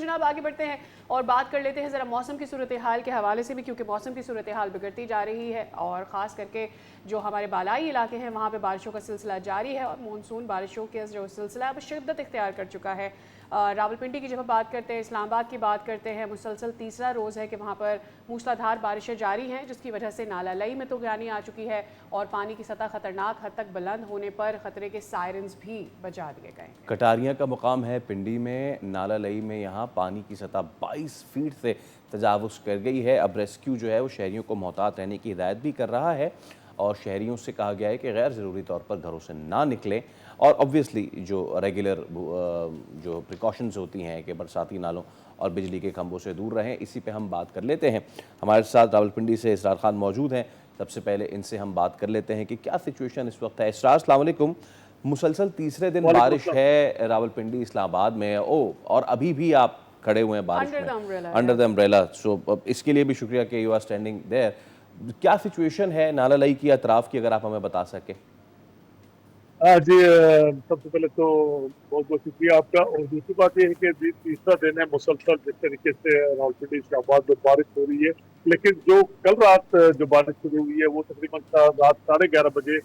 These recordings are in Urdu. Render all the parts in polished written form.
جناب آگے بڑھتے ہیں اور بات کر لیتے ہیں ذرا موسم کی صورتحال کے حوالے سے بھی، کیونکہ موسم کی صورتحال بگڑتی جا رہی ہے اور خاص کر کے جو ہمارے بالائی علاقے ہیں وہاں پہ بارشوں کا سلسلہ جاری ہے اور مونسون بارشوں کے جو سلسلہ اب شدت اختیار کر چکا ہے۔ راولپنڈی کی جب ہم بات کرتے ہیں، اسلام آباد کی بات کرتے ہیں، مسلسل تیسرا روز ہے کہ وہاں پر موسلادھار بارشیں جاری ہیں، جس کی وجہ سے نالہ لئی میں طغیانی آ چکی ہے اور پانی کی سطح خطرناک حد تک بلند ہونے پر خطرے کے سائرنز بھی بجا دیے گئے ہیں۔ کٹاریاں کا مقام ہے پنڈی میں، نالہ لئی میں یہاں پانی کی سطح 22 فیٹ سے تجاوز کر گئی ہے۔ اب ریسکیو جو ہے وہ شہریوں کو محتاط رہنے کی ہدایت بھی کر رہا ہے اور شہریوں سے کہا گیا ہے کہ غیر ضروری طور پر گھروں سے نہ نکلیں اور obviously جو ریگولر جو پریکاشنز ہوتی ہیں کہ برساتی نالوں اور بجلی کے کھمبوں سے دور رہیں۔ اسی پہ ہم بات کر لیتے ہیں۔ ہمارے ساتھ راولپنڈی سے اسرار خان موجود ہیں۔ سب سے پہلے ان سے ہم بات کر لیتے ہیں کہ کیا سچویشن اس وقت ہے۔ اسرار السلام علیکم۔ مسلسل تیسرے دن بارش ہے راولپنڈی اسلام آباد میں اور ابھی بھی آپ کھڑے ہوئے ہیں بارش میں انڈر دا امبریلا، سو اس کے لیے بھی شکریہ کہ یو آر اسٹینڈنگ دیر۔ کیا سچویشن ہے نالہ لئی کی اطراف کی، اگر آپ ہمیں بتا سکیں؟ جی، سب سے پہلے تو بہت بہت شکریہ آپ کا، اور دوسری بات یہ ہے کہ تیسرا دن ہے مسلسل جس طریقے سے راولپنڈی اسلام آباد میں بارش ہو رہی ہے، لیکن جو کل رات جو بارش شروع ہوئی ہے وہ تقریباً رات 11:30 بجے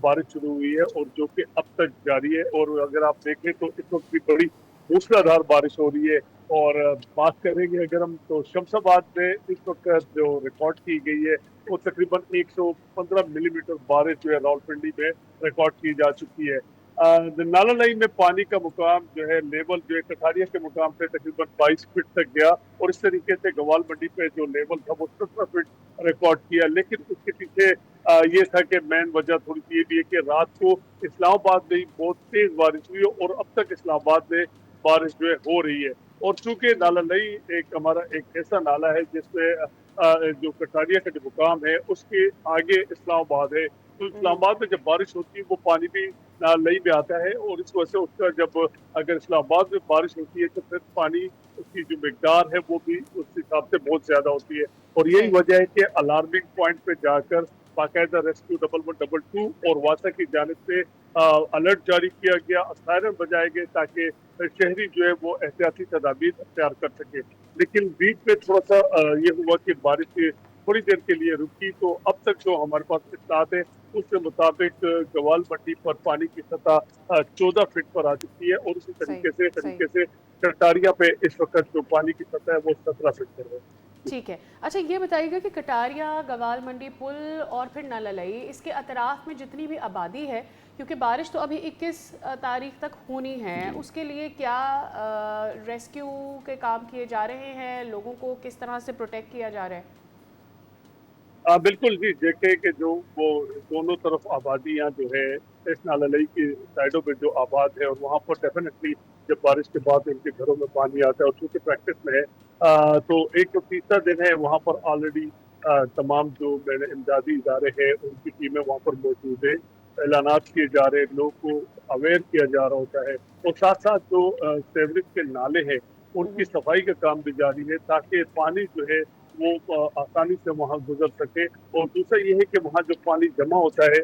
بارش شروع ہوئی ہے اور جو کہ اب تک جاری ہے۔ اور اگر آپ دیکھیں تو اس وقت بھی بڑی موسلادھار بارش ہو رہی ہے۔ اور بات کریں گے اگر ہم تو شمس آباد میں اس وقت جو ریکارڈ کی گئی ہے وہ تقریباً 115 ملی میٹر بارش جو ہے راولپنڈی میں ریکارڈ کی جا چکی ہے۔ نالہ لئی میں پانی کا مقام جو ہے لیول جو ہے کٹھاریا کے مقام پہ تقریباً 22 فٹ تک گیا، اور اس طریقے سے گوال منڈی پہ جو لیول تھا وہ 17 فٹ ریکارڈ کیا۔ لیکن اس کے پیچھے یہ تھا کہ مین وجہ تھوڑی سی یہ بھی ہے کہ رات کو اسلام آباد میں بہت تیز بارش ہوئی اور اب تک اسلام آباد میں بارش جو ہے ہو رہی ہے۔ اور چونکہ نالہ لئی ہمارا ایک ایسا نالہ ہے جس میں جو کٹاریا کا جو مقام ہے اس کے آگے اسلام آباد ہے، تو اسلام آباد میں جب بارش ہوتی ہے وہ پانی بھی نالہ لئی میں آتا ہے، اور اس وجہ سے اس کا جب اگر اسلام آباد میں بارش ہوتی ہے تو پھر پانی اس کی جو مقدار ہے وہ بھی اس حساب سے بہت زیادہ ہوتی ہے۔ اور یہی وجہ ہے کہ الارمنگ پوائنٹ پہ جا کر باقاعدہ ریسکیو 1122 اور واسا کی جانب سے الرٹ جاری کیا گیا، سائرن بجائے گئے تاکہ شہری جو ہے وہ احتیاطی تدابیر اختیار کر سکے۔ لیکن بیچ میں تھوڑا سا یہ ہوا کہ بارش تھوڑی دیر کے لیے رکی، تو اب تک جو ہمارے پاس اطلاعات ہے اس کے مطابق گوال منڈی پر پانی کی سطح 14 فٹ پر آ چکی ہے، اور اسی طریقے سے کٹاریا پہ اس وقت جو پانی کی سطح ہے وہ 17 فٹ پر ہے۔ ٹھیک ہے، اچھا یہ بتائیے گا کہ کٹاریا، گوال منڈی پل اور پھر نالہ لئی، اس کے اطراف میں جتنی بھی آبادی ہے، کیونکہ بارش تو ابھی 21 تاریخ تک ہونی ہے، اس کے لیے کیا ریسکیو کے کام کیے جا رہے ہیں؟ لوگوں کو کس طرح سے پروٹیکٹ کیا جا رہا ہے؟ بالکل جی، دیکھیں کہ جو وہ دونوں طرف آبادیاں جو ہے اس نالہ لئی کی سائڈوں پہ جو آباد ہے، اور وہاں پر ڈیفینیٹلی جب بارش کے بعد ان کے گھروں میں پانی آتا ہے اور چونکہ پریکٹس میں ہے تو ایک جو تیسرا دن ہے وہاں پر آلریڈی تمام جو امدادی ادارے ہیں ان کی ٹیمیں وہاں پر موجود ہیں، اعلانات کیے جا رہے ہیں، لوگوں کو اویئر کیا جا رہا ہوتا ہے، اور ساتھ ساتھ جو سیوریج کے نالے ہیں ان کی صفائی کا کام بھی جاری ہے تاکہ پانی جو ہے وہ آسانی سے وہاں گزر سکے۔ اور دوسرا یہ ہے کہ وہاں جو پانی جمع ہوتا ہے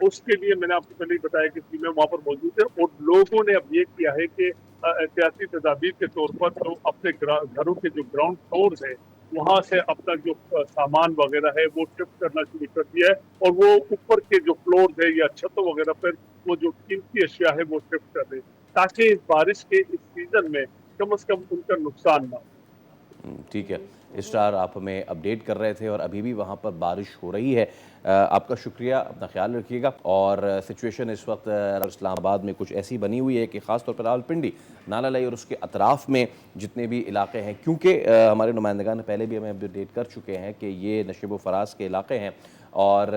اس کے لیے میں نے آپ کو پہلے ہی بتایا کہ ٹیمیں وہاں پر موجود ہیں، اور لوگوں نے اب یہ کیا ہے کہ احتیاطی تدابیر کے طور پر تو اپنے گھروں کے جو گراؤنڈ فلورز ہیں وہاں سے اپنا جو سامان وغیرہ ہے وہ شفٹ کرنا شروع کر دیا ہے، اور وہ اوپر کے جو فلورز ہیں یا چھتوں وغیرہ پر وہ جو قیمتی اشیاء ہے وہ شفٹ کر دیں تاکہ بارش کے اس سیزن میں کم از کم ان کا نقصان نہ ہو۔ ٹھیک ہے اسٹار، آپ ہمیں اپڈیٹ کر رہے تھے اور ابھی بھی وہاں پر بارش ہو رہی ہے۔ آپ کا شکریہ، اپنا خیال رکھیے گا۔ اور سچویشن اس وقت اسلام آباد میں کچھ ایسی بنی ہوئی ہے کہ خاص طور پر راولپنڈی، نالہ لئی اور اس کے اطراف میں جتنے بھی علاقے ہیں، کیونکہ ہمارے نمائندگان پہلے بھی ہمیں اپڈیٹ کر چکے ہیں کہ یہ نشیب و فراز کے علاقے ہیں اور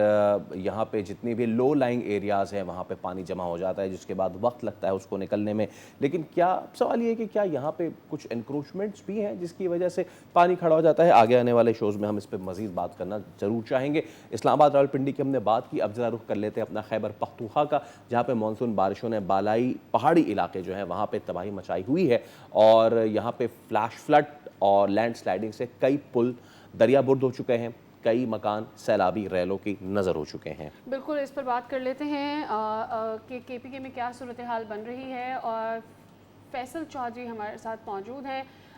یہاں پہ جتنی بھی لو لائنگ ایریاز ہیں وہاں پہ پانی جمع ہو جاتا ہے، جس کے بعد وقت لگتا ہے اس کو نکلنے میں۔ لیکن کیا سوال یہ ہے کہ کیا یہاں پہ کچھ انکروچمنٹس بھی ہیں جس کی وجہ سے پانی کھڑا ہو جاتا ہے؟ آگے آنے والے شوز میں ہم اس پہ مزید بات کرنا ضرور چاہیں گے۔ اسلام آباد راولپنڈی کی ہم نے بات کی، اب ذرا رخ کر لیتے ہیں اپنا خیبر پختونخوا کا، جہاں پہ مانسون بارشوں نے بالائی پہاڑی علاقے جو ہیں وہاں پہ تباہی مچائی ہوئی ہے، اور یہاں پہ فلیش فلڈ اور لینڈ سلائیڈنگ سے کئی پل دریا برد ہو چکے ہیں، کئی مکان سیلابی ریلوں کی نظر ہو چکے ہیں۔ بالکل، اس پر بات کر لیتے ہیں کہ کے پی کے میں کیا صورتحال بن رہی ہے، اور فیصل چودھری ہمارے ساتھ موجود ہیں۔